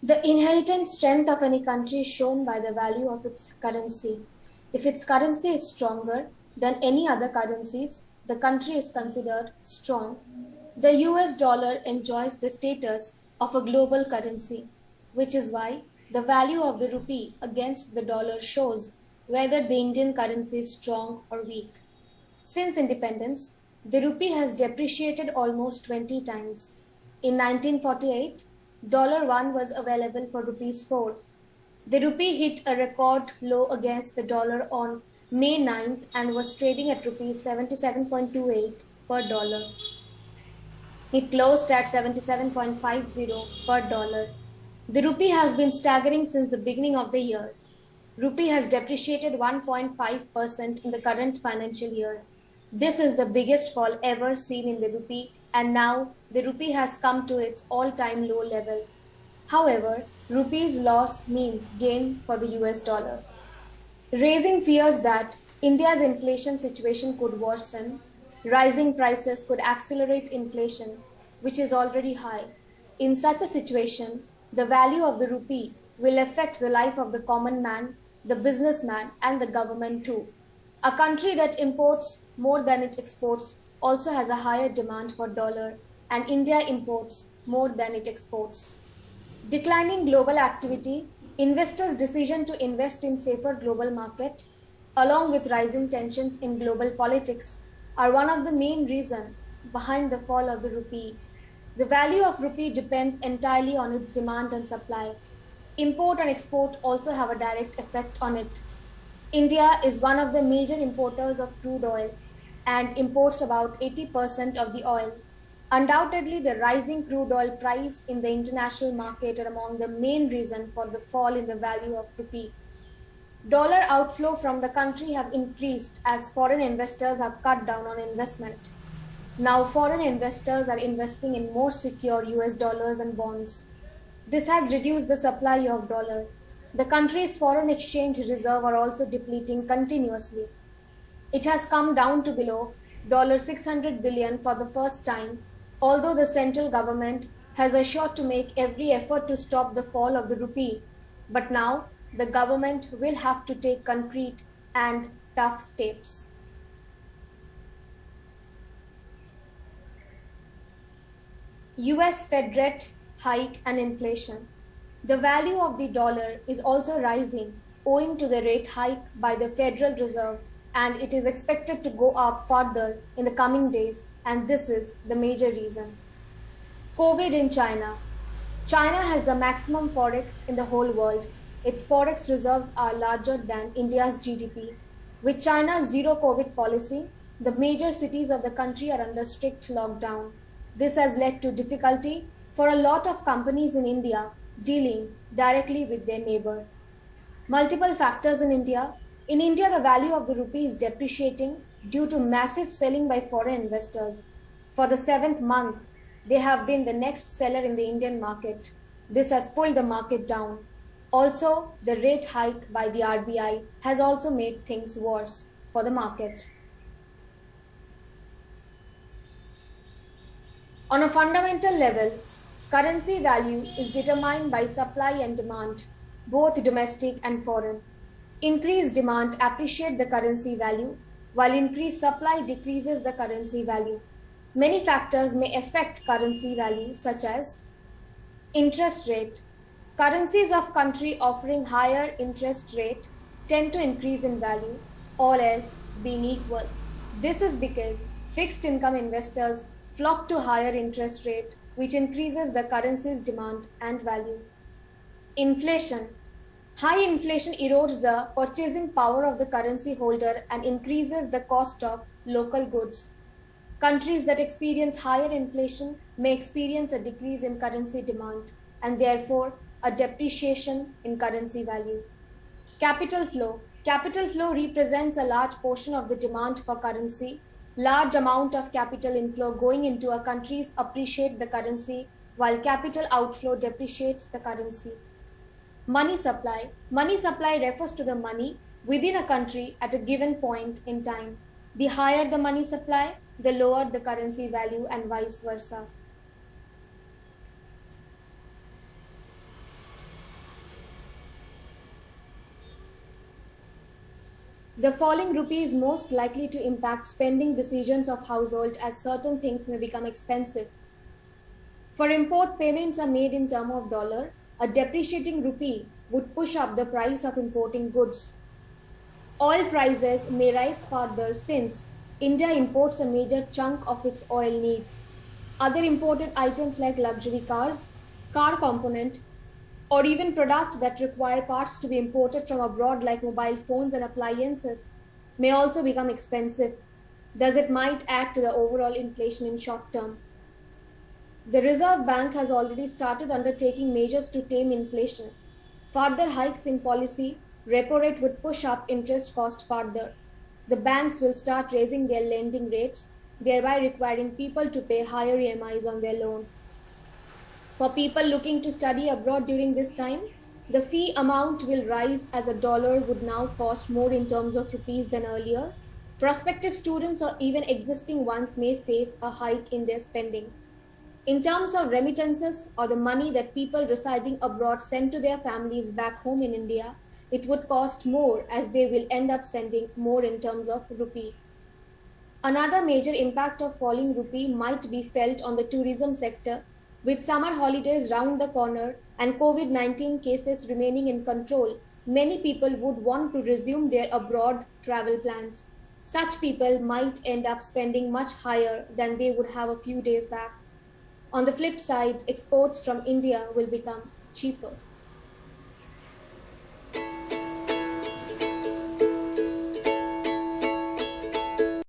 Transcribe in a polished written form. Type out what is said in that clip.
The inherent strength of any country is shown by the value of its currency. If its currency is stronger than any other currencies, the country is considered strong. The US dollar enjoys the status of a global currency, which is why the value of the rupee against the dollar shows whether the Indian currency is strong or weak. Since independence, the rupee has depreciated almost 20 times. In 1948, $1 was available for rupees 4. The rupee hit a record low against the dollar on May 9th and was trading at rupees 77.28 per dollar. It closed at 77.50 per dollar. The rupee has been staggering since the beginning of the year. Rupee has depreciated 1.5% in the current financial year. This is the biggest fall ever seen in the rupee, and now the rupee has come to its all-time low level. However, rupee's loss means gain for the US dollar, raising fears that India's inflation situation could worsen. Rising prices could accelerate inflation, which is already high. In such a situation, the value of the rupee will affect the life of the common man, the businessman, and the government too. A country that imports more than it exports also has a higher demand for dollar, and India imports more than it exports. Declining global activity, investors' decision to invest in safer global market, along with rising tensions in global politics, are one of the main reasons behind the fall of the rupee. The value of rupee depends entirely on its demand and supply. Import and export also have a direct effect on it. India is one of the major importers of crude oil and imports about 80% of the oil. Undoubtedly, the rising crude oil price in the international market are among the main reasons for the fall in the value of rupee. Dollar outflow from the country have increased as foreign investors have cut down on investment. Now foreign investors are investing in more secure US dollars and bonds. This has reduced the supply of dollar. The country's foreign exchange reserve are also depleting continuously. It has come down to below $600 billion for the first time, although the central government has assured to make every effort to stop the fall of the rupee. But now the government will have to take concrete and tough steps. US Fed rate hike and inflation. The value of the dollar is also rising owing to the rate hike by the Federal Reserve, and it is expected to go up further in the coming days, and this is the major reason. COVID in China. China has the maximum forex in the whole world. Its forex reserves are larger than India's GDP. With China's zero COVID policy, the major cities of the country are under strict lockdown. This has led to difficulty for a lot of companies in India dealing directly with their neighbor. Multiple factors in India. In India, the value of the rupee is depreciating due to massive selling by foreign investors. For the seventh month, they have been the next seller in the Indian market. This has pulled the market down. Also, the rate hike by the RBI has also made things worse for the market. On a fundamental level, currency value is determined by supply and demand, both domestic and foreign. Increased demand appreciates the currency value, while increased supply decreases the currency value. Many factors may affect currency value, such as interest rate. Currencies of country offering higher interest rate tend to increase in value, all else being equal. This is because fixed income investors flock to higher interest rate, which increases the currency's demand and value. Inflation. High inflation erodes the purchasing power of the currency holder and increases the cost of local goods. Countries that experience higher inflation may experience a decrease in currency demand and therefore a depreciation in currency value. Capital flow. Capital flow represents a large portion of the demand for currency. Large amount of capital inflow going into a country appreciate the currency, while capital outflow depreciates the currency. Money supply. Money supply refers to the money within a country at a given point in time. The higher the money supply, the lower the currency value and vice versa. The falling rupee is most likely to impact spending decisions of households as certain things may become expensive. For import, payments are made in terms of dollar. A depreciating rupee would push up the price of importing goods. Oil prices may rise further since India imports a major chunk of its oil needs. Other imported items like luxury cars, car component, or even products that require parts to be imported from abroad like mobile phones and appliances may also become expensive. Thus, it might add to the overall inflation in short term. The Reserve Bank has already started undertaking measures to tame inflation. Further hikes in policy repo rate would push up interest cost further. The banks will start raising their lending rates, thereby requiring people to pay higher EMIs on their loan. For people looking to study abroad during this time, the fee amount will rise as a dollar would now cost more in terms of rupees than earlier. Prospective students or even existing ones may face a hike in their spending. In terms of remittances or the money that people residing abroad send to their families back home in India, it would cost more as they will end up sending more in terms of rupee. Another major impact of falling rupee might be felt on the tourism sector. With summer holidays round the corner and COVID-19 cases remaining in control, many people would want to resume their abroad travel plans. Such people might end up spending much higher than they would have a few days back. On the flip side, exports from India will become cheaper.